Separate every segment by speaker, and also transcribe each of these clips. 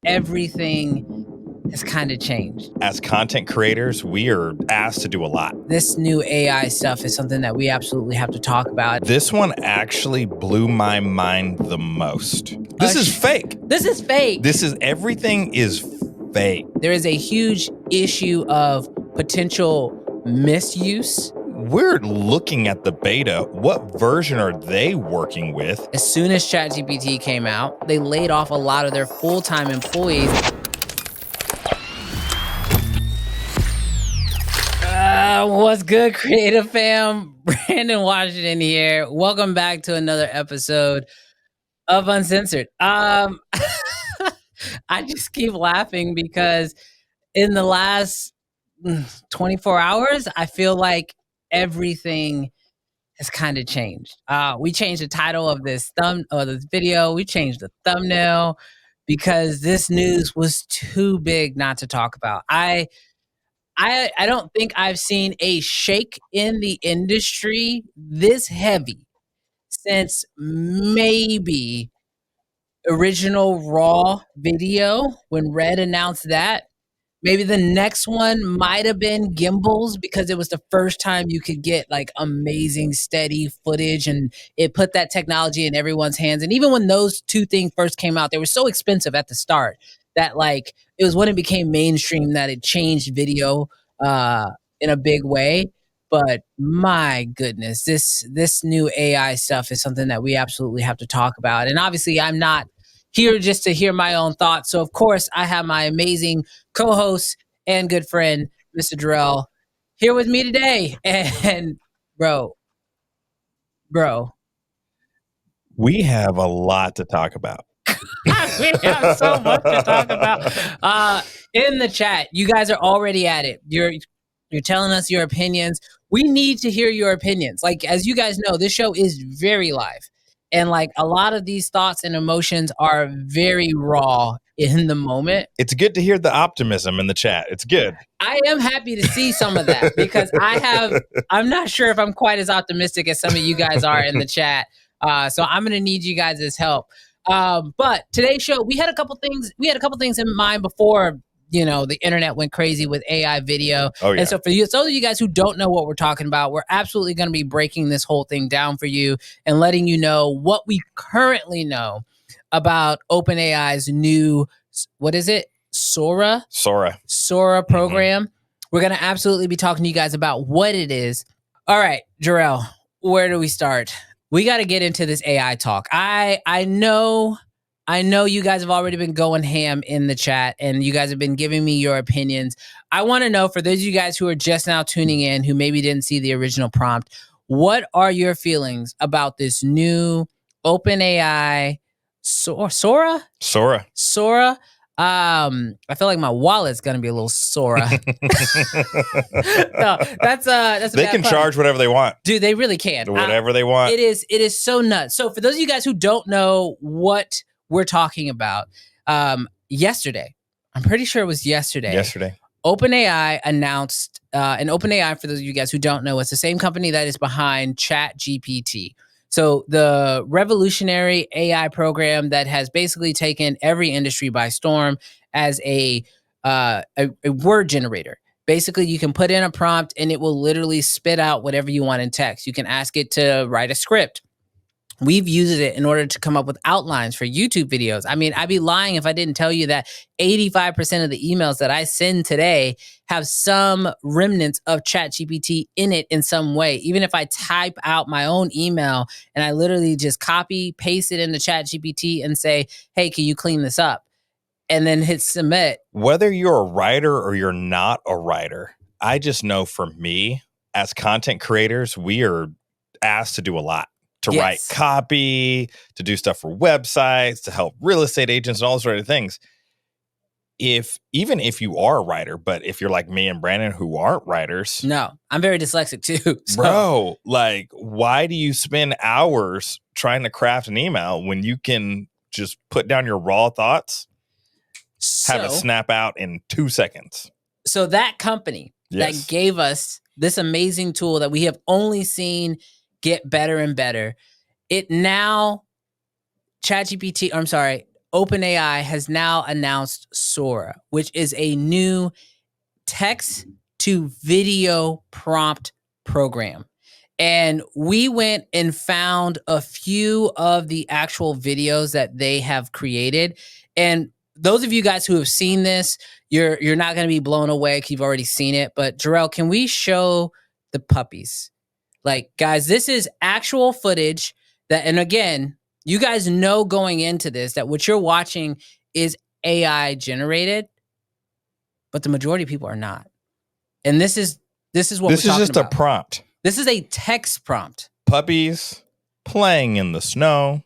Speaker 1: everything has kind of changed.
Speaker 2: As content creators, we are asked to do a lot.
Speaker 1: This new AI stuff is something that we absolutely have to talk about.
Speaker 2: This one actually blew my mind the most. This is fake.
Speaker 1: This is fake.
Speaker 2: Everything is fake.
Speaker 1: There is a huge issue of potential misuse.
Speaker 2: We're looking at the beta. What version are they working with?
Speaker 1: As soon as ChatGPT came out, they laid off a lot of their full-time employees. What's good, creative fam? Brandon Washington here. Welcome back to another episode of Uncensored. I just keep laughing because in the last 24 hours, I feel like everything has kind of changed. We changed the title of this video. We changed the thumbnail because this news was too big not to talk about. I don't think I've seen a shake in the industry this heavy since maybe original Raw video when Red announced that. Maybe the next one might have been gimbals because it was the first time you could get like amazing steady footage, and it put that technology in everyone's hands. And even when those two things first came out, they were so expensive at the start that like it was when it became mainstream that it changed video in a big way. But my goodness, this new AI stuff is something that we absolutely have to talk about. And obviously I'm not here just to hear my own thoughts. So of course I have my amazing co-host and good friend, Mr. Jarrell, here with me today. And bro,
Speaker 2: we have a lot to talk about.
Speaker 1: We have so much to talk about. In the chat, you guys are already at it. You're telling us your opinions. We need to hear your opinions. Like, as you guys know, this show is very live. And like a lot of these thoughts and emotions are very raw in the moment.
Speaker 2: It's good to hear the optimism in the chat. It's good.
Speaker 1: I am happy to see some of that because I'm not sure if I'm quite as optimistic as some of you guys are in the chat. So I'm going to need you guys' help. But today's show, we had a couple things in mind before, the internet went crazy with AI video.
Speaker 2: Oh, yeah.
Speaker 1: And so for you, those of you guys who don't know what we're talking about, we're absolutely going to be breaking this whole thing down for you and letting you know what we currently know about OpenAI's new, what is it? Sora program. Mm-hmm. We're going to absolutely be talking to you guys about what it is. All right, Jarrell, where do we start? We got to get into this AI talk. I know you guys have already been going ham in the chat and you guys have been giving me your opinions. I want to know, for those of you guys who are just now tuning in, who maybe didn't see the original prompt, what are your feelings about this new OpenAI Sora? I feel like my wallet's gonna be a little Sora. No, that's
Speaker 2: they can charge whatever they want.
Speaker 1: Dude, they really can.
Speaker 2: Whatever they want.
Speaker 1: It is so nuts. So for those of you guys who don't know what we're talking about, yesterday, I'm pretty sure it was yesterday. OpenAI announced, and OpenAI, for those of you guys who don't know, it's the same company that is behind ChatGPT. So the revolutionary AI program that has basically taken every industry by storm as a word generator. Basically, you can put in a prompt and it will literally spit out whatever you want in text. You can ask it to write a script. We've used it in order to come up with outlines for YouTube videos. I mean, I'd be lying if I didn't tell you that 85% of the emails that I send today have some remnants of ChatGPT in it in some way. Even if I type out my own email and I literally just copy, paste it into ChatGPT and say, hey, can you clean this up? And then hit submit.
Speaker 2: Whether you're a writer or you're not a writer, I just know for me, as content creators, we are asked to do a lot. To write copy, to do stuff for websites, to help real estate agents and all sorts of things. Even if you are a writer, but if you're like me and Brandon who aren't writers.
Speaker 1: No, I'm very dyslexic too.
Speaker 2: So. Bro, like, why do you spend hours trying to craft an email when you can just put down your raw thoughts, have it snap out in 2 seconds?
Speaker 1: So that company that gave us this amazing tool that we have only seen get better and better. It now, OpenAI has now announced Sora, which is a new text to video prompt program. And we went and found a few of the actual videos that they have created. And those of you guys who have seen this, you're not going to be blown away because you've already seen it. But Jarrell, can we show the puppies? Like, guys, this is actual footage that, and again, you guys know going into this that what you're watching is AI generated, but the majority of people are not. And this is what
Speaker 2: this
Speaker 1: we're
Speaker 2: is
Speaker 1: talking
Speaker 2: just
Speaker 1: about.
Speaker 2: A prompt.
Speaker 1: This is a text prompt.
Speaker 2: Puppies playing in the snow,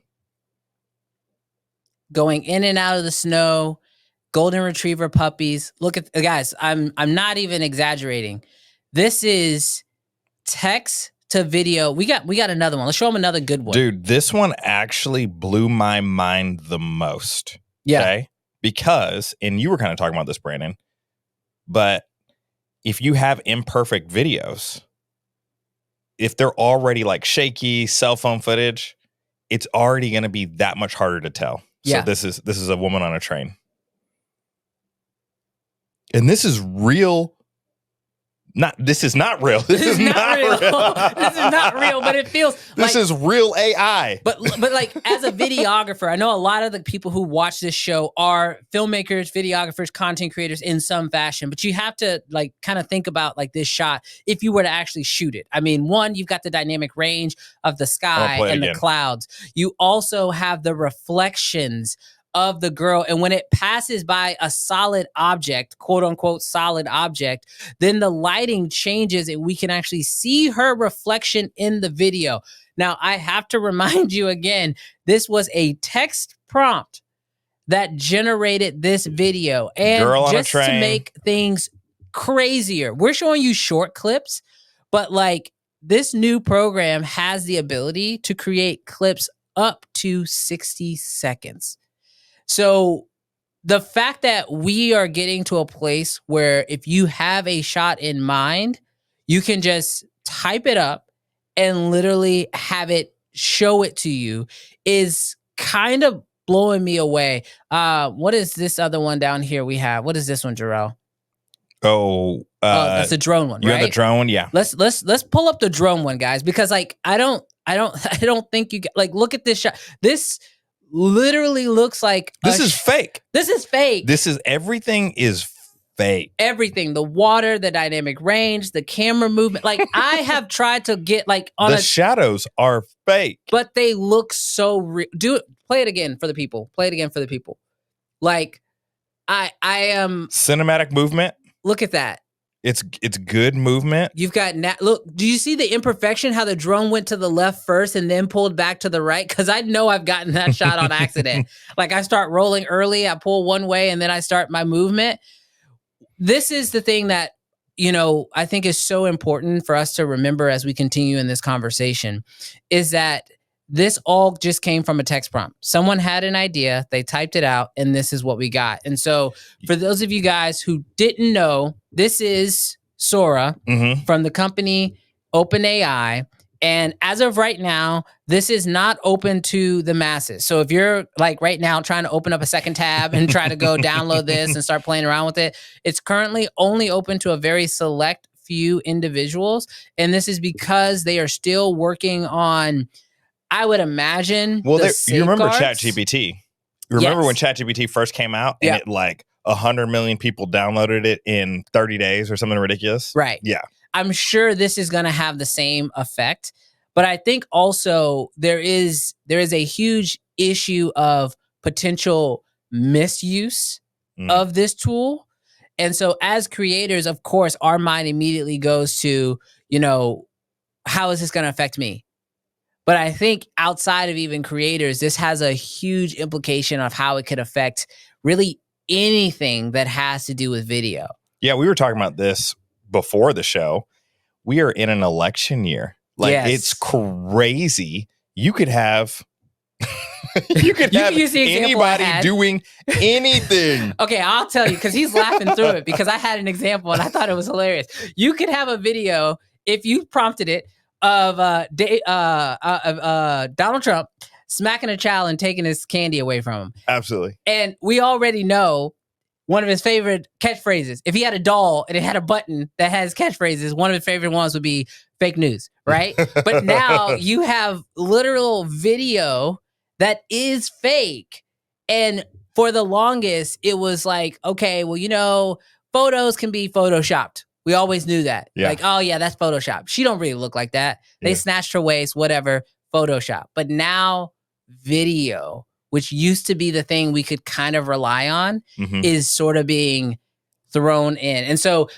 Speaker 1: going in and out of the snow, golden retriever puppies. Look at, guys, I'm not even exaggerating. This is text to video. We got another one. Let's show them another good one.
Speaker 2: Dude, this one actually blew my mind the most.
Speaker 1: Yeah.
Speaker 2: Okay? Because, and you were kind of talking about this, Brandon, but if you have imperfect videos, if they're already like shaky cell phone footage, it's already going to be that much harder to tell.
Speaker 1: Yeah.
Speaker 2: So this is a woman on a train. And this is real. This is not real. This is not real.
Speaker 1: This is not real, but it feels
Speaker 2: this is real AI.
Speaker 1: But like, as a videographer, I know a lot of the people who watch this show are filmmakers, videographers, content creators in some fashion. But you have to like kind of think about like this shot if you were to actually shoot it. I mean, one, you've got the dynamic range of the sky and the clouds. You also have the reflections of the girl, and when it passes by a solid object, quote unquote solid object, then the lighting changes and we can actually see her reflection in the video. Now, I have to remind you again, this was a text prompt that generated this video. And just to make things crazier, we're showing you short clips, but like this new program has the ability to create clips up to 60 seconds. So the fact that we are getting to a place where if you have a shot in mind, you can just type it up and literally have it show it to you is kind of blowing me away. What is this other one down here we have? What is this one, Jarrell? That's the drone one, right?
Speaker 2: You have the drone one, yeah.
Speaker 1: Let's pull up the drone one, guys, because like I don't think you like look at this shot. This literally looks like
Speaker 2: this is fake.
Speaker 1: This is fake.
Speaker 2: Everything is fake.
Speaker 1: Everything, the water, the dynamic range, the camera movement. Like I have tried to get like on
Speaker 2: the shadows are fake,
Speaker 1: but they look so real. Play it again for the people. Play it again for the people. Like I am
Speaker 2: cinematic movement.
Speaker 1: Look at that.
Speaker 2: It's good movement.
Speaker 1: You've got look. Do you see the imperfection? How the drone went to the left first and then pulled back to the right? Because I know I've gotten that shot on accident. Like I start rolling early, I pull one way, and then I start my movement. This is the thing that I think is so important for us to remember as we continue in this conversation, is that this all just came from a text prompt. Someone had an idea, they typed it out, and this is what we got. And so for those of you guys who didn't know, this is Sora from the company OpenAI. And as of right now, this is not open to the masses. So if you're like right now trying to open up a second tab and try to go download this and start playing around with it, it's currently only open to a very select few individuals. And this is because they are still working on, I would imagine.
Speaker 2: Well, you remember ChatGPT? You remember when ChatGPT first came out and it like 100 million people downloaded it in 30 days or something ridiculous?
Speaker 1: Right.
Speaker 2: Yeah.
Speaker 1: I'm sure this is going to have the same effect. But I think also there is a huge issue of potential misuse of this tool. And so as creators, of course, our mind immediately goes to, how is this going to affect me? But I think outside of even creators, this has a huge implication of how it could affect really anything that has to do with video.
Speaker 2: Yeah, we were talking about this before the show. We are in an election year. Like it's crazy. You could have anybody doing anything.
Speaker 1: Okay, I'll tell you, because he's laughing through it, because I had an example and I thought it was hilarious. You could have a video, if you prompted it, of Donald Trump smacking a child and taking his candy away from him.
Speaker 2: Absolutely.
Speaker 1: And we already know one of his favorite catchphrases. If he had a doll and it had a button that has catchphrases, one of his favorite ones would be fake news, right? But now you have literal video that is fake. And for the longest, it was like, okay, well, photos can be photoshopped. We always knew that.
Speaker 2: Yeah.
Speaker 1: Like, oh yeah, that's Photoshop. She don't really look like that. They snatched her waist, whatever, Photoshop. But now video, which used to be the thing we could kind of rely on, is sort of being thrown in. And so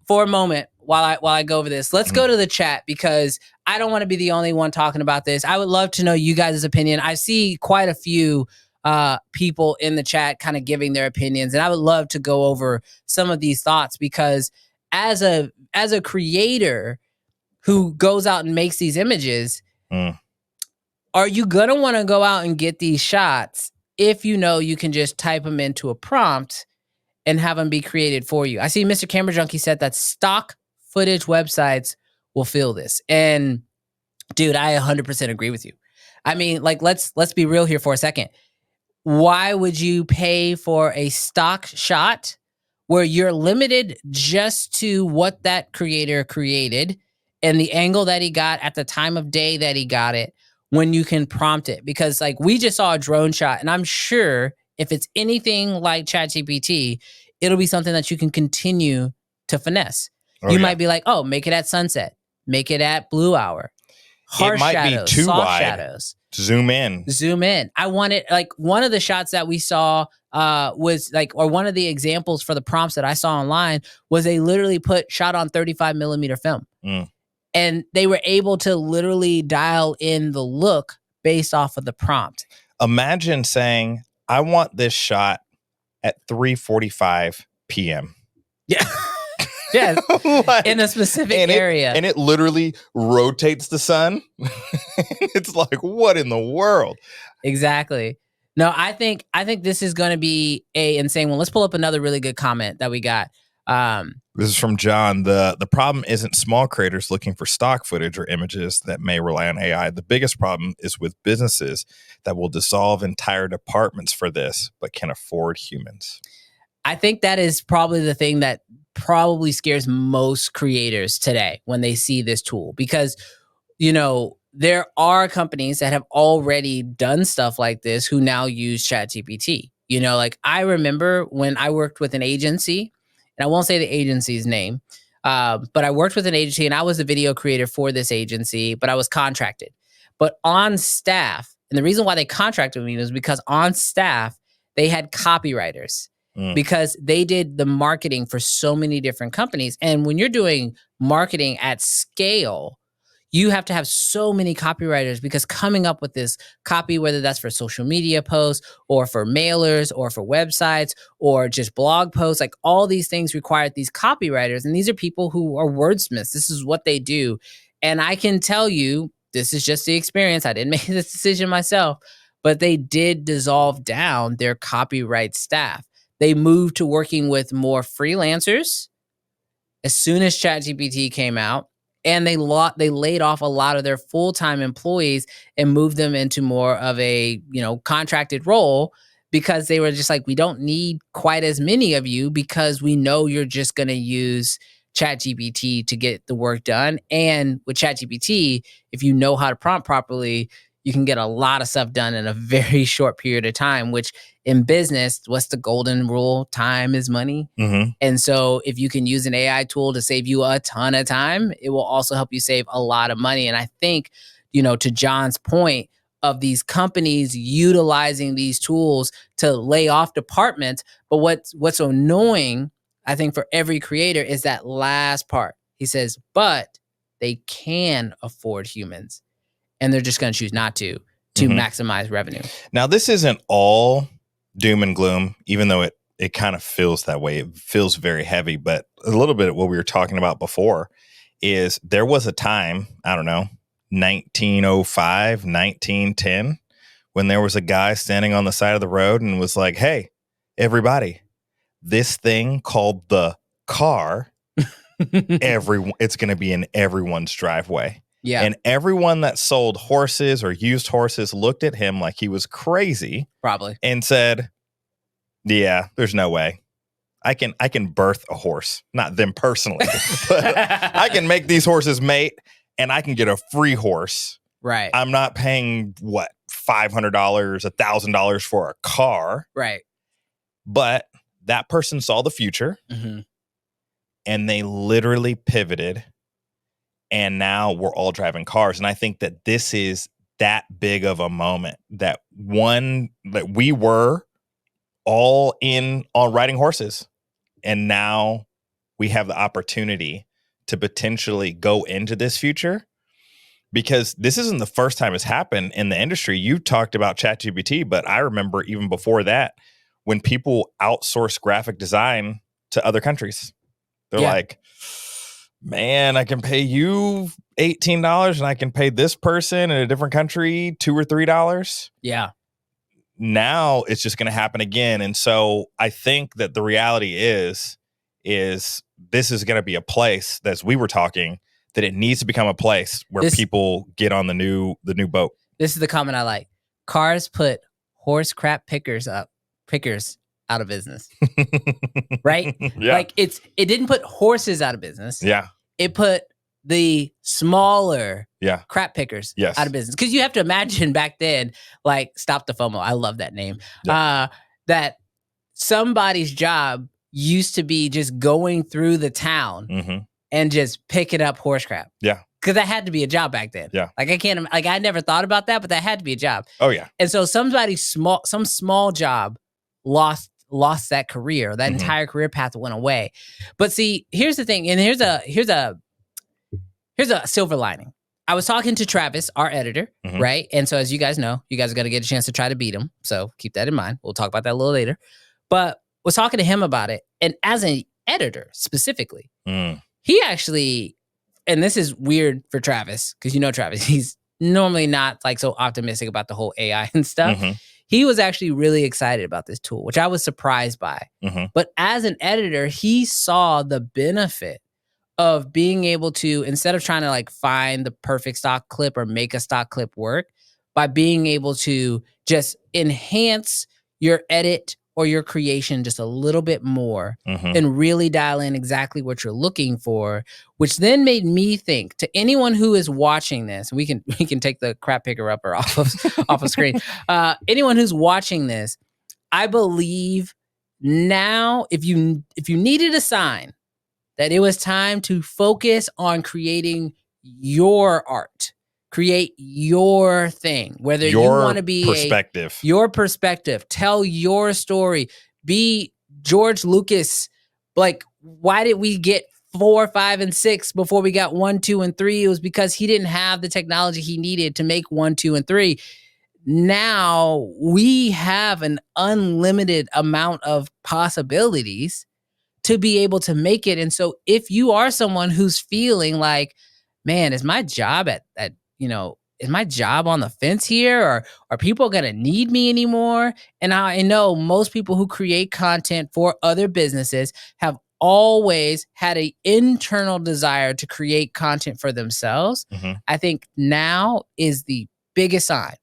Speaker 1: for a moment, while I go over this, let's go to the chat, because I don't want to be the only one talking about this. I would love to know you guys' opinion. I see quite a few people in the chat kind of giving their opinions, and I would love to go over some of these thoughts, because as a creator who goes out and makes these images, are you going to want to go out and get these shots if you know you can just type them into a prompt and have them be created for you? I see Mr. Camera Junkie said that stock footage websites will feel this. And dude, I 100% agree with you. I mean, like, let's be real here for a second. Why would you pay for a stock shot where you're limited just to what that creator created and the angle that he got at the time of day that he got it, when you can prompt it? Because like, we just saw a drone shot, and I'm sure if it's anything like ChatGPT, it'll be something that you can continue to finesse. You might be like, oh, make it at sunset, make it at blue hour, harsh shadows,
Speaker 2: be too
Speaker 1: soft
Speaker 2: wide.
Speaker 1: shadows.
Speaker 2: Zoom in. I
Speaker 1: want it, like, one of the shots that we saw was like, or one of the examples for the prompts that I saw online was they literally shot on 35 millimeter film. And they were able to literally dial in the look based off of the prompt.
Speaker 2: Imagine saying, I want this shot at 3:45 p.m.
Speaker 1: Yeah. Yes. Like, in a specific area.
Speaker 2: And it literally rotates the sun. It's like, what in the world?
Speaker 1: Exactly. No, I think this is going to be a insane one. Let's pull up another really good comment that we got.
Speaker 2: This is from John. The problem isn't small creators looking for stock footage or images that may rely on AI. The biggest problem is with businesses that will dissolve entire departments for this, but can afford humans.
Speaker 1: I think that is probably the thing that probably scares most creators today when they see this tool, because, there are companies that have already done stuff like this who now use ChatGPT. Like, I remember when I worked with an agency, and I won't say the agency's name, but I worked with an agency, and I was the video creator for this agency, but I was contracted. But on staff, and the reason why they contracted me was because on staff, they had copywriters. Because they did the marketing for so many different companies. And when you're doing marketing at scale, you have to have so many copywriters, because coming up with this copy, whether that's for social media posts or for mailers or for websites or just blog posts, like, all these things require these copywriters. And these are people who are wordsmiths. This is what they do. And I can tell you, this is just the experience. I didn't make this decision myself, but they did dissolve down their copyright staff. They moved to working with more freelancers as soon as ChatGPT came out, and they laid off a lot of their full-time employees and moved them into more of a, contracted role, because they were just like, we don't need quite as many of you, because we know you're just going to use ChatGPT to get the work done. And with ChatGPT, if you know how to prompt properly, you can get a lot of stuff done in a very short period of time, which in business, what's the golden rule? Time is money. And so if you can use an AI tool to save you a ton of time, it will also help you save a lot of money. And I think, to John's point of these companies utilizing these tools to lay off departments, but what's annoying, I think, for every creator is that last part. He says, but they can afford humans, and they're just going to choose not to maximize revenue.
Speaker 2: Now, this isn't all doom and gloom, even though it kind of feels that way. It feels very heavy, but a little bit of what we were talking about before is there was a time, I don't know, 1905, 1910, when there was a guy standing on the side of the road and was like, hey, everybody, this thing called the car, it's going to be in everyone's driveway.
Speaker 1: Yeah.
Speaker 2: And everyone that sold horses or used horses looked at him like he was crazy.
Speaker 1: Probably.
Speaker 2: And said, yeah, there's no way. I can birth a horse, not them personally, but I can make these horses mate and I can get a free horse.
Speaker 1: Right.
Speaker 2: I'm not paying what, $500, $1,000 for a car.
Speaker 1: Right.
Speaker 2: But that person saw the future and they literally pivoted. And now we're all driving cars. And I think that this is that big of a moment that we were all in on riding horses. And now we have the opportunity to potentially go into this future, because this isn't the first time it's happened in the industry. You talked about ChatGPT, but I remember even before that, when people outsource graphic design to other countries, they're like, man, I can pay you $18 and I can pay this person in a different country $2 or $3.
Speaker 1: Yeah.
Speaker 2: Now it's just going to happen again. And so I think that the reality is this is going to be a place, as we were talking, that it needs to become a place where people get on the new boat.
Speaker 1: This is the comment I like. Cars put horse crap pickers out of business. Right?
Speaker 2: Yeah.
Speaker 1: Like it didn't put horses out of business.
Speaker 2: Yeah.
Speaker 1: It put the smaller crap pickers
Speaker 2: out
Speaker 1: of business. Because you have to imagine back then, like, Stop the FOMO. I love that name. Yeah. That somebody's job used to be just going through the town and just picking up horse crap.
Speaker 2: Yeah.
Speaker 1: Because that had to be a job back then.
Speaker 2: Yeah.
Speaker 1: Like I never thought about that, but that had to be a job.
Speaker 2: Oh yeah.
Speaker 1: And so some small job lost that career. That entire career path went away. But see, here's the thing, and here's a silver lining. I was talking to Travis, our editor, right? And so as you guys know, you guys are going to get a chance to try to beat him. So keep that in mind. We'll talk about that a little later. But was talking to him about it. And as an editor specifically, he actually, and this is weird for Travis, because you know Travis, he's normally not like so optimistic about the whole AI and stuff. He was actually really excited about this tool, which I was surprised by. But as an editor, he saw the benefit of being able to, instead of trying to like find the perfect stock clip or make a stock clip work, by being able to just enhance your edit or your creation just a little bit more and really dial in exactly what you're looking for, which then made me think, to anyone who is watching this, we can take the crap picker upper off of screen. Anyone who's watching this, I believe now, if you needed a sign that it was time to focus on creating your art, create your thing, whether you want to be your perspective, tell your story, be George Lucas. Like, why did we get 4, 5, and 6 before we got 1, 2, and 3? It was because he didn't have the technology he needed to make 1, 2, and 3. Now we have an unlimited amount of possibilities to be able to make it. And so if you are someone who's feeling like, man, is my job is my job on the fence here, or are people going to need me anymore? And I know most people who create content for other businesses have always had an internal desire to create content for themselves. I think now is the biggest sign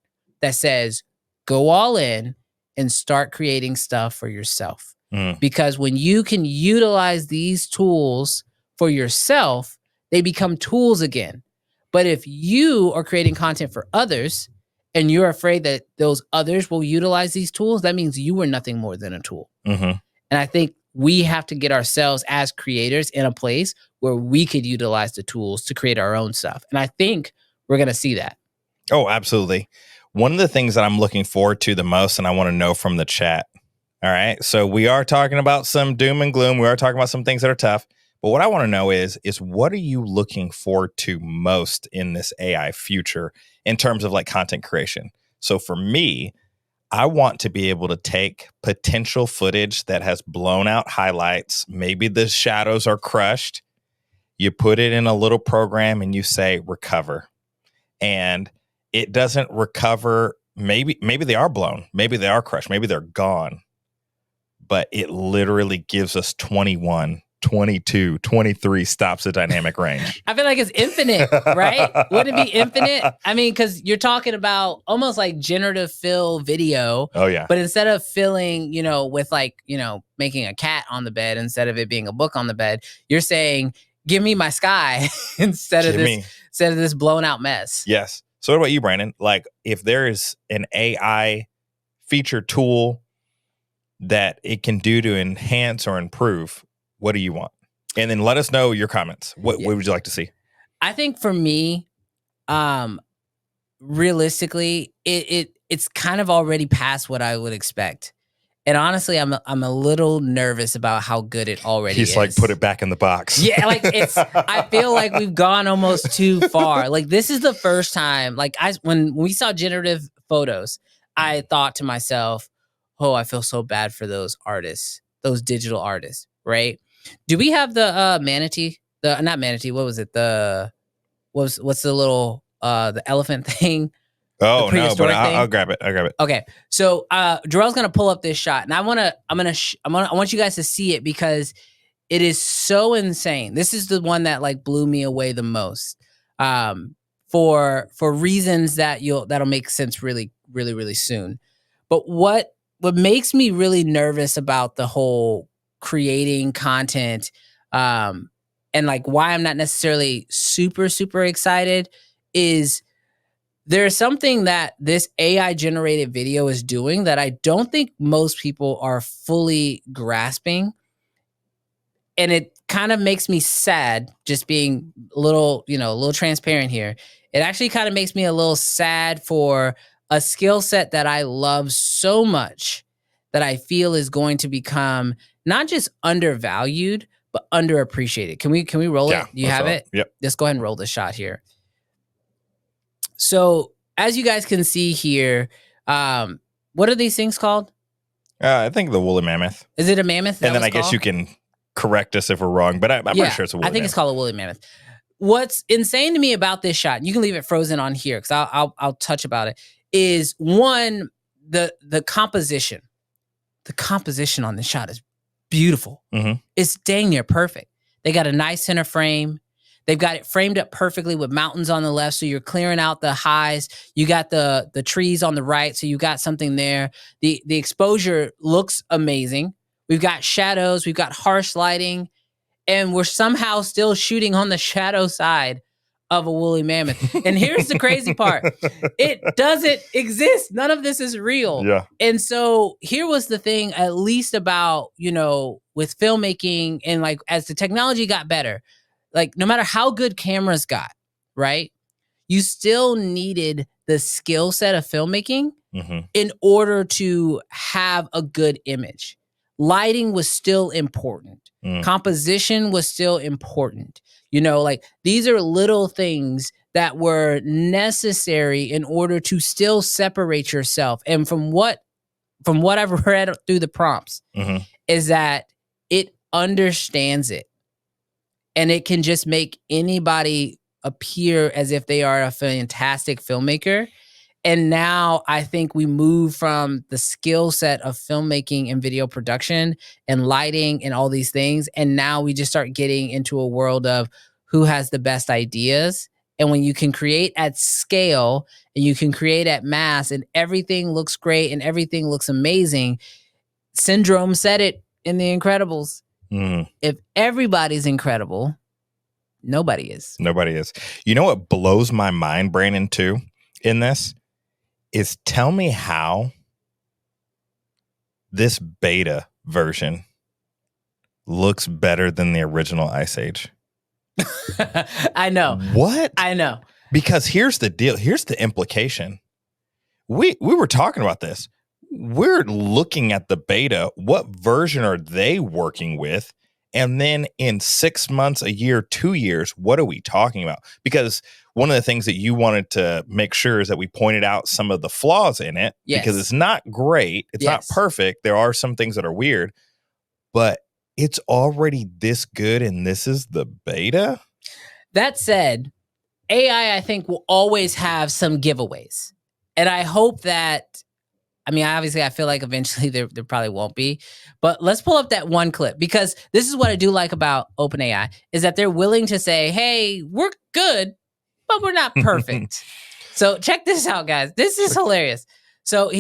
Speaker 1: that says, go all in and start creating stuff for yourself. Because when you can utilize these tools for yourself, they become tools again. But if you are creating content for others and you're afraid that those others will utilize these tools, that means you were nothing more than a tool. And I think we have to get ourselves as creators in a place where we could utilize the tools to create our own stuff. And I think we're going to see that.
Speaker 2: Oh, absolutely. One of the things that I'm looking forward to the most, and I want to know from the chat. All right. So we are talking about some doom and gloom. We are talking about some things that are tough. But what I want to know is what are you looking forward to most in this AI future in terms of like content creation? So for me, I want to be able to take potential footage that has blown out highlights. Maybe the shadows are crushed. You put it in a little program and you say recover. And it doesn't recover. Maybe they are blown. Maybe they are crushed. Maybe they're gone. But it literally gives us 21 22, 23 stops at dynamic range.
Speaker 1: I feel like it's infinite, right? Wouldn't it be infinite? I mean, because you're talking about almost like generative fill video.
Speaker 2: Oh, yeah.
Speaker 1: But instead of filling, with like, making a cat on the bed, instead of it being a book on the bed, you're saying, give me my sky instead of this blown out mess.
Speaker 2: Yes. So what about you, Brandon? Like, if there is an AI feature tool that it can do to enhance or improve, what do you want? And then let us know your comments. What would you like to see?
Speaker 1: I think for me, realistically, it's kind of already past what I would expect. And honestly, I'm a little nervous about how good it already is.
Speaker 2: He's like, put it back in the box.
Speaker 1: Yeah, like I feel like we've gone almost too far. Like, this is the first time, like, when we saw generative photos, I thought to myself, oh, I feel so bad for those artists, those digital artists, right? Do we have the manatee? Not manatee, what was it? What's the little the elephant thing?
Speaker 2: Oh no, but I'll grab it.
Speaker 1: Okay, so Jarrell's gonna pull up this shot, and I want you guys to see it because it is so insane. This is the one that like blew me away the most, for reasons that'll make sense really, really, really soon. But what makes me really nervous about the whole creating content, and like why I'm not necessarily super, super excited is there's something that this AI generated video is doing that I don't think most people are fully grasping. And it kind of makes me sad, just being a little transparent here. It actually kind of makes me a little sad for a skill set that I love so much that I feel is going to become not just undervalued, but underappreciated. Can we roll it? Do you have it?
Speaker 2: Yep.
Speaker 1: Let's go ahead and roll the shot here. So as you guys can see here, what are these things called?
Speaker 2: I think the woolly mammoth.
Speaker 1: Is it a mammoth?
Speaker 2: And then I guess you can correct us if we're wrong, but I'm pretty sure it's a woolly mammoth.
Speaker 1: I think it's called a woolly mammoth. What's insane to me about this shot, and you can leave it frozen on here because I'll touch about it, is one, the composition. The composition on this shot is beautiful.
Speaker 2: Mm-hmm.
Speaker 1: It's dang near perfect. They got a nice center frame. They've got it framed up perfectly with mountains on the left, so you're clearing out the highs. You got the trees on the right, so you got something there. The exposure looks amazing. We've got shadows. We've got harsh lighting. And we're somehow still shooting on the shadow side of a woolly mammoth. And here's the crazy part. It doesn't exist. None of this is real.
Speaker 2: Yeah.
Speaker 1: And so here was the thing, at least about, with filmmaking and like as the technology got better, like no matter how good cameras got, right? You still needed the skill set of filmmaking in order to have a good image. Lighting was still important. Composition was still important. Like these are little things that were necessary in order to still separate yourself. And from what I've read through the prompts is that it understands it. And it can just make anybody appear as if they are a fantastic filmmaker. And now I think we move from the skill set of filmmaking and video production and lighting and all these things. And now we just start getting into a world of who has the best ideas. And when you can create at scale and you can create at mass and everything looks great and everything looks amazing, Syndrome said it in The Incredibles. If everybody's incredible, nobody is.
Speaker 2: Nobody is. You know what blows my mind, Brandon, too, in this? Is tell me how this beta version looks better than the original Ice Age.
Speaker 1: I know.
Speaker 2: What?
Speaker 1: I know.
Speaker 2: Because here's the deal. Here's the implication. We were talking about this. We're looking at the beta. What version are they working with? And then in 6 months, a year, 2 years, what are we talking about? Because one of the things that you wanted to make sure is that we pointed out some of the flaws in it, because it's not great. It's not perfect. There are some things that are weird, but it's already this good. And this is the beta.
Speaker 1: That said, AI, I think, will always have some giveaways. And I hope that I mean, obviously, I feel like eventually there probably won't be. But let's pull up that one clip, because this is what I do like about OpenAI, is that they're willing to say, hey, we're good, but we're not perfect. So check this out, guys. This is hilarious. So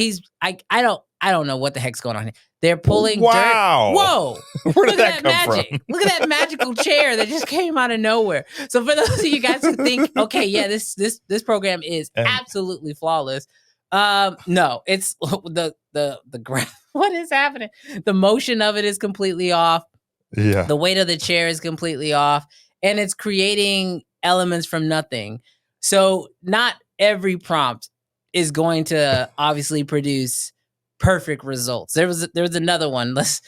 Speaker 1: I don't know what the heck's going on here. They're pulling dirt. Whoa.
Speaker 2: Where did that come
Speaker 1: magic.
Speaker 2: from?
Speaker 1: Look at that magical chair that just came out of nowhere. So for those of you guys who think, okay, yeah, this program is absolutely flawless. No, it's the graph. What is happening? The motion of it is completely off.
Speaker 2: Yeah.
Speaker 1: The weight of the chair is completely off, and it's creating elements from nothing. So not every prompt is going to obviously produce perfect results. There was another one. Let's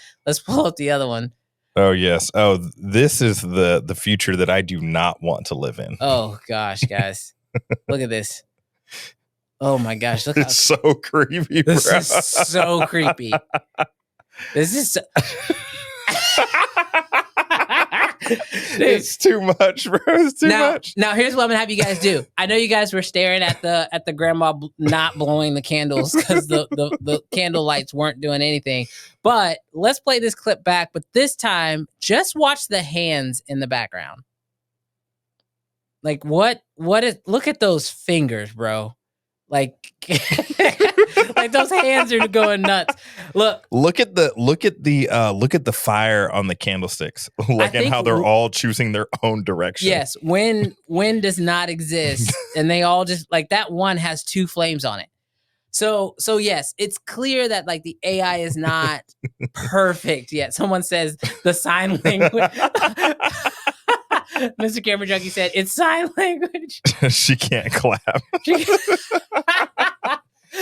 Speaker 1: pull up the other one.
Speaker 2: Oh yes. Oh, this is the future that I do not want to live in.
Speaker 1: Oh gosh, guys. Look at this. Oh my gosh, look,
Speaker 2: it's so creepy, bro.
Speaker 1: This is so creepy. This is so...
Speaker 2: It's too much, bro. It's too much.
Speaker 1: Now here's what I'm gonna have you guys do. I know you guys were staring at the grandma not blowing the candles because the candle lights weren't doing anything. But let's play this clip back. But this time, just watch the hands in the background. Like what is? Look at those fingers, bro. Like, like those hands are going nuts. Look at
Speaker 2: the fire on the candlesticks, like, and how they're all choosing their own direction.
Speaker 1: Yes, wind does not exist, and they all just like that one has two flames on it. So yes, it's clear that like the AI is not perfect yet. Someone says the sign language. Mr. Camera Junkie said it's sign language.
Speaker 2: She can't clap.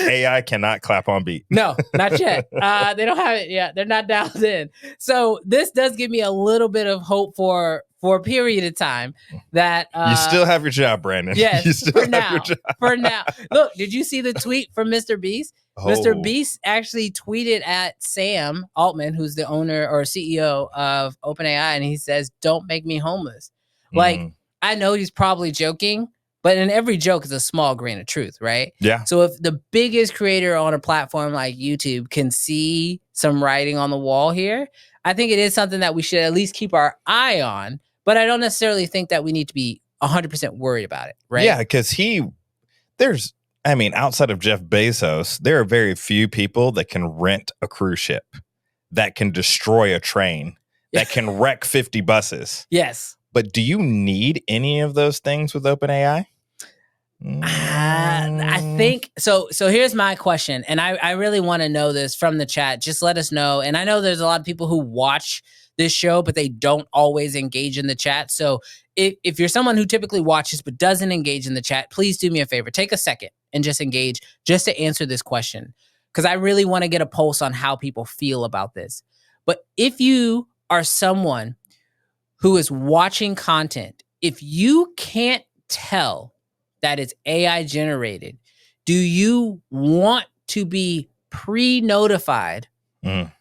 Speaker 2: AI cannot clap on beat.
Speaker 1: No, not yet. They don't have it yet. They're not dialed in. So this does give me a little bit of hope for a period of time that
Speaker 2: you still have your job, Brandon.
Speaker 1: Yes,
Speaker 2: you still
Speaker 1: for
Speaker 2: have
Speaker 1: now.
Speaker 2: your job.
Speaker 1: For now. Look, did you see the tweet from Mr. Beast? Oh. Mr. Beast actually tweeted at Sam Altman, who's the owner or CEO of OpenAI, and he says, "Don't make me homeless." Like, I know he's probably joking, but in every joke is a small grain of truth, right?
Speaker 2: Yeah.
Speaker 1: So if the biggest creator on a platform like YouTube can see some writing on the wall here, I think it is something that we should at least keep our eye on. But I don't necessarily think that we need to be 100% worried about it, right?
Speaker 2: Yeah, because outside of Jeff Bezos, there are very few people that can rent a cruise ship, that can destroy a train, that can wreck 50 buses.
Speaker 1: Yes.
Speaker 2: But do you need any of those things with OpenAI?
Speaker 1: I think so. So here's my question, and I really want to know this from the chat. Just let us know. And I know there's a lot of people who watch this show, but they don't always engage in the chat. So if you're someone who typically watches but doesn't engage in the chat, please do me a favor. Take a second and just engage just to answer this question, because I really want to get a pulse on how people feel about this. But if you are someone who is watching content, if you can't tell that it's AI generated, do you want to be pre-notified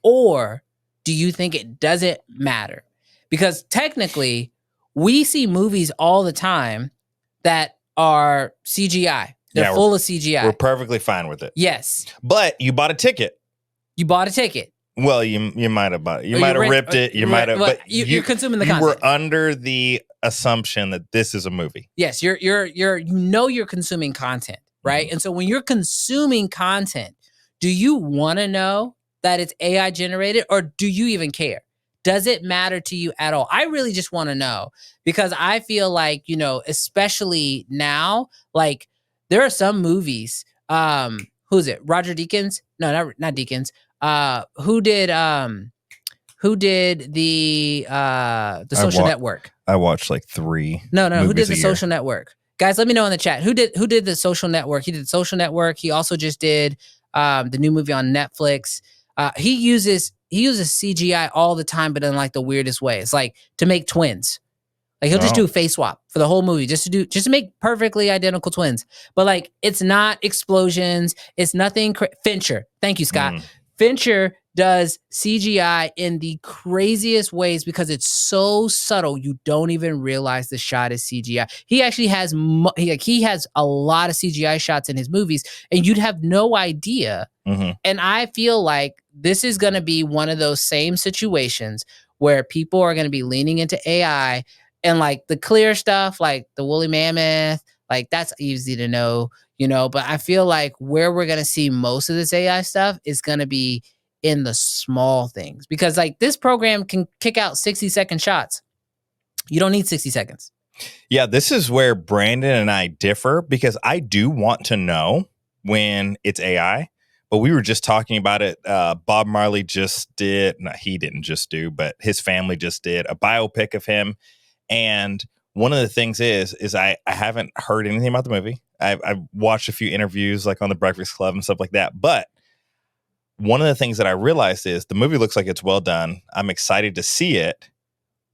Speaker 1: or do you think it doesn't matter? Because technically, we see movies all the time that are CGI. They're full of CGI.
Speaker 2: We're perfectly fine with it.
Speaker 1: Yes.
Speaker 2: But you bought a ticket.
Speaker 1: Well,
Speaker 2: you might have bought it. You might have ripped it. You might have. But
Speaker 1: you're consuming the content.
Speaker 2: You were under the assumption that this is a movie.
Speaker 1: Yes, you're consuming content, right? And so when you're consuming content, do you want to know that it's AI generated, or do you even care? Does it matter to you at all? I really just want to know, because I feel like, especially now, like there are some movies. Who's it? Roger Deakins? No, not Deakins. Who did the Social Network?
Speaker 2: I watched like 3.
Speaker 1: No. Who did the Social Network? Guys, let me know in the chat. Who did the Social Network? He did the Social Network. He also just did the new movie on Netflix. He uses CGI all the time, but in like the weirdest way. It's like to make twins. Like he'll just do a face swap for the whole movie, just to make perfectly identical twins. But like it's not explosions. It's nothing. Fincher. Thank you, Scott. Fincher does CGI in the craziest ways because it's so subtle you don't even realize the shot is CGI. He actually has he has a lot of CGI shots in his movies, and you'd have no idea.
Speaker 2: Mm-hmm.
Speaker 1: And I feel like this is going to be one of those same situations where people are going to be leaning into AI, and like the clear stuff, like the woolly mammoth, like that's easy to know, but I feel like where we're going to see most of this AI stuff is going to be in the small things, because like this program can kick out 60-second shots. You don't need 60 seconds.
Speaker 2: Yeah, this is where Brandon and I differ, because I do want to know when it's AI, but we were just talking about it. Bob Marley just did, no, he didn't just do, but his family just did a biopic of him. And one of the things is I haven't heard anything about the movie. I've watched a few interviews like on the Breakfast Club and stuff like that. But one of the things that I realized is the movie looks like it's well done. I'm excited to see it.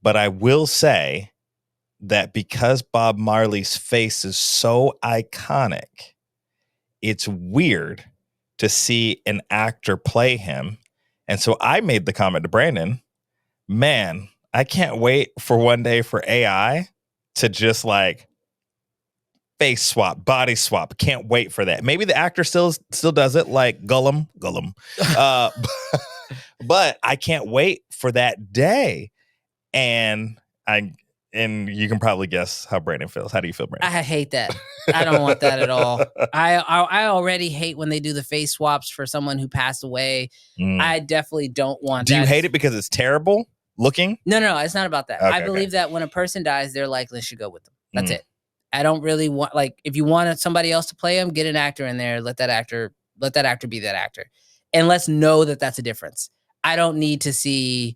Speaker 2: But I will say that because Bob Marley's face is so iconic, it's weird to see an actor play him. And so I made the comment to Brandon, man, I can't wait for one day for AI to just like face swap, body swap. Can't wait for that. Maybe the actor still does it, like Gollum. But I can't wait for that day. And you can probably guess how Brandon feels. How do you feel, Brandon?
Speaker 1: I hate that. I don't want that at all. I already hate when they do the face swaps for someone who passed away. I definitely don't want that.
Speaker 2: Do you hate it because it's terrible looking?
Speaker 1: No, it's not about that.
Speaker 2: Okay,
Speaker 1: I believe that when a person dies, their likeness should go with them. That's it. I don't really want, like, if you want somebody else to play him, get an actor in there. Let that actor be that actor, and let's know that that's a difference. I don't need to see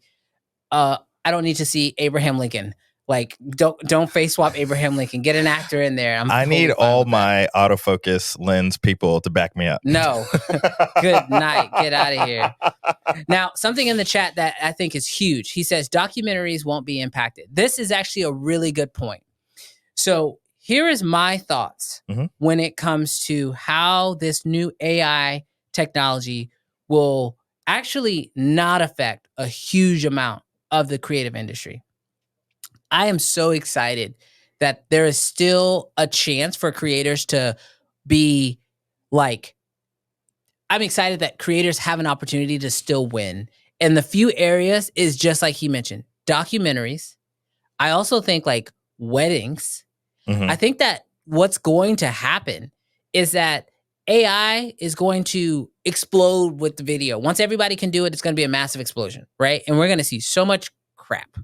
Speaker 1: Abraham Lincoln. Like, don't face swap Abraham Lincoln. Get an actor in there.
Speaker 2: I need all my autofocus lens people to back me up.
Speaker 1: No. Good night. Get out of here. Now, something in the chat that I think is huge. He says documentaries won't be impacted. This is actually a really good point. So here is my thoughts when it comes to how this new AI technology will actually not affect a huge amount of the creative industry. I am so excited that there is still a chance for creators to be like, I'm excited that creators have an opportunity to still win. And the few areas is just like he mentioned, documentaries. I also think like weddings. I think that what's going to happen is that AI is going to explode with the video. Once everybody can do it, it's going to be a massive explosion, right? And we're going to see so much crap.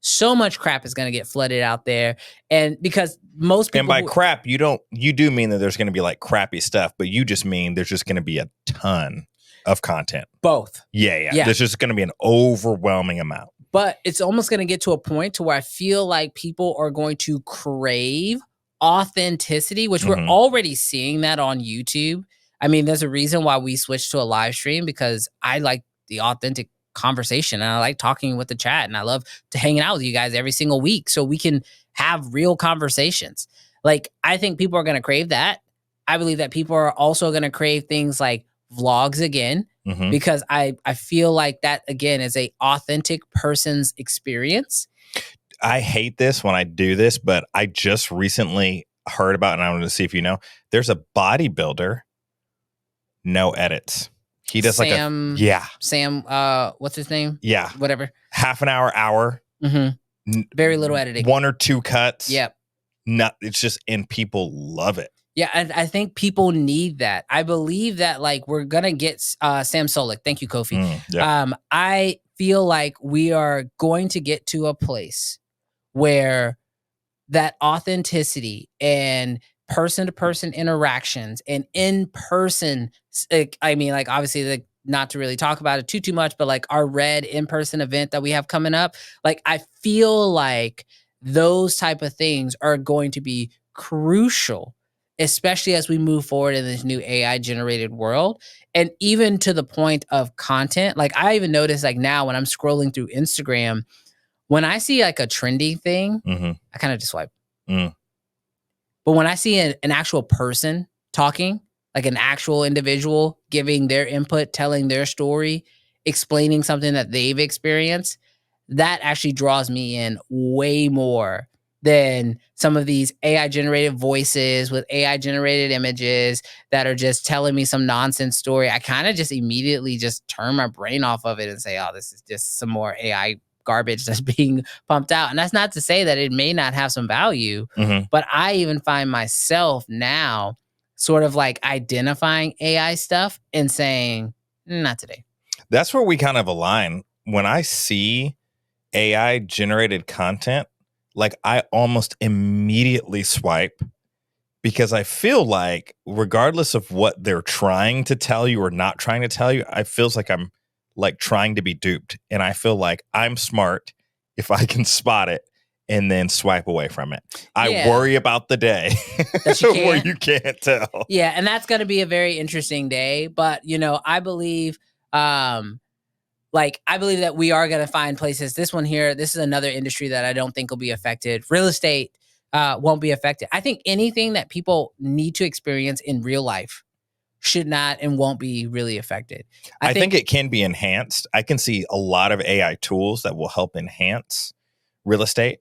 Speaker 1: So much crap is going to get flooded out there. And because most people...
Speaker 2: And by crap, you do mean that there's going to be like crappy stuff, but you just mean there's just going to be a ton of content.
Speaker 1: Both.
Speaker 2: Yeah. There's just going to be an overwhelming amount.
Speaker 1: But it's almost going to get to a point to where I feel like people are going to crave authenticity, which we're already seeing that on YouTube. I mean, there's a reason why we switched to a live stream, because I like the authentic conversation and I like talking with the chat, and I love to hang out with you guys every single week so we can have real conversations. Like, I think people are going to crave that. I believe that people are also going to crave things like vlogs again, because I feel like that, again, is a authentic person's experience.
Speaker 2: I hate this when I do this, but I just recently heard about, and I wanted to see if you know, there's a bodybuilder, no edits. He does Sam,
Speaker 1: what's his name?
Speaker 2: Yeah.
Speaker 1: Whatever.
Speaker 2: Half an hour.
Speaker 1: Very little editing.
Speaker 2: 1 or 2 cuts.
Speaker 1: Yep.
Speaker 2: It's just, and people love it.
Speaker 1: Yeah, and I think people need that. I believe that, like, we're gonna get Sam Solik. Thank you, Kofi. I feel like we are going to get to a place where that authenticity and person-to-person interactions and in-person, I mean, like, obviously, like, not to really talk about it too much, but like our Red in-person event that we have coming up, like, I feel like those type of things are going to be crucial, especially as we move forward in this new AI generated world. And even to the point of content, like, I even notice, like, now when I'm scrolling through Instagram, when I see like a trendy thing, I kind of just swipe. But when I see an actual person talking, like an actual individual giving their input, telling their story, explaining something that they've experienced, that actually draws me in way more than some of these AI generated voices with AI generated images that are just telling me some nonsense story. I kind of just immediately just turn my brain off of it and say, oh, this is just some more AI garbage that's being pumped out. And that's not to say that it may not have some value, but I even find myself now sort of like identifying AI stuff and saying, not today.
Speaker 2: That's where we kind of align. When I see AI generated content, like I almost immediately swipe, because I feel like regardless of what they're trying to tell you or not trying to tell you, I feels like I'm like trying to be duped. And I feel like I'm smart if I can spot it and then swipe away from it. I worry about the day where you can't tell.
Speaker 1: Yeah, and that's going to be a very interesting day. But, you know, I believe I believe that we are going to find places. This one here, this is another industry that I don't think will be affected. Real estate won't be affected. I think anything that people need to experience in real life should not and won't be really affected.
Speaker 2: I think it can be enhanced. I can see a lot of AI tools that will help enhance real estate.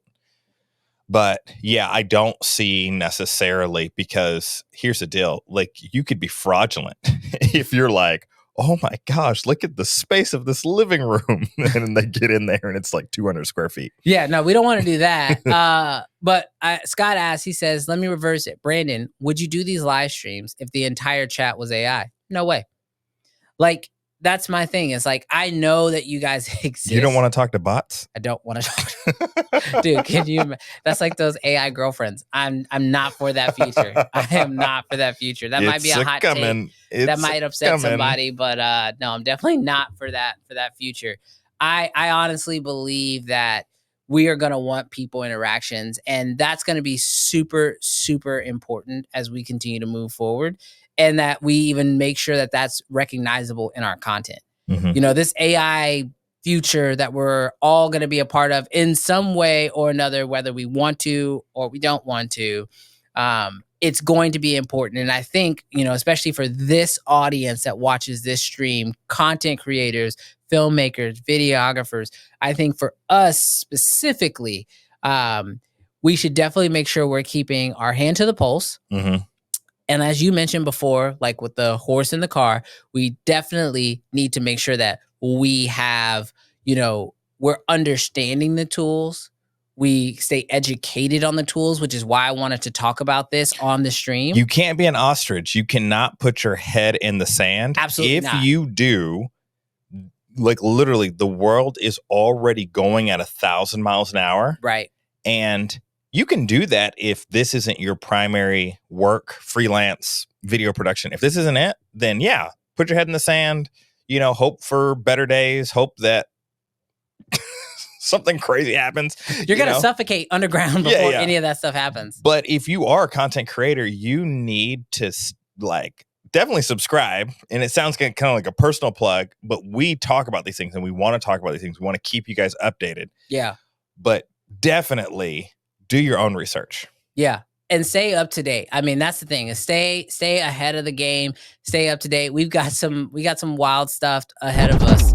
Speaker 2: But yeah, I don't see necessarily, because here's the deal. Like, you could be fraudulent if you're like, oh my gosh, look at the space of this living room. And they get in there and it's like 200 square feet.
Speaker 1: Yeah, no, we don't want to do that. But Scott asks, he says, let me reverse it. Brandon, would you do these live streams if the entire chat was AI? No way. Like, that's my thing. It's like, I know that you guys exist.
Speaker 2: You don't want to talk to bots?
Speaker 1: I don't want to talk. Dude, can you? That's like those AI girlfriends. I'm not for that future. I am not for that future. That might be a hot take. That might upset somebody, but no, I'm definitely not for that future. I honestly believe that we are going to want people interactions, and that's going to be super, super important as we continue to move forward, and that we even make sure that that's recognizable in our content. You know, this AI future that we're all going to be a part of in some way or another, whether we want to or we don't want to, it's going to be important. And I think, you know, especially for this audience that watches this stream, content creators, filmmakers, videographers, I think for us specifically, we should definitely make sure we're keeping our hand to the pulse. And as you mentioned before, like with the horse in the car, we definitely need to make sure that we have, you know, we're understanding the tools. We stay educated on the tools, which is why I wanted to talk about this on the stream.
Speaker 2: You can't be an ostrich. You cannot put your head in the sand.
Speaker 1: Absolutely not.
Speaker 2: If you do, like literally the world is already going at 1,000 miles an hour.
Speaker 1: Right.
Speaker 2: And you can do that if this isn't your primary work, freelance video production. If this isn't it, then yeah, put your head in the sand, you know, hope for better days, hope that something crazy happens.
Speaker 1: You're going to suffocate underground before any of that stuff happens.
Speaker 2: But if you are a content creator, you need to like definitely subscribe. And it sounds kind of like a personal plug, but we talk about these things and we want to talk about these things. We want to keep you guys updated.
Speaker 1: Yeah.
Speaker 2: But definitely do your own research.
Speaker 1: Yeah. And stay up to date. I mean, that's the thing, is stay ahead of the game, stay up to date. We got some wild stuff ahead of us.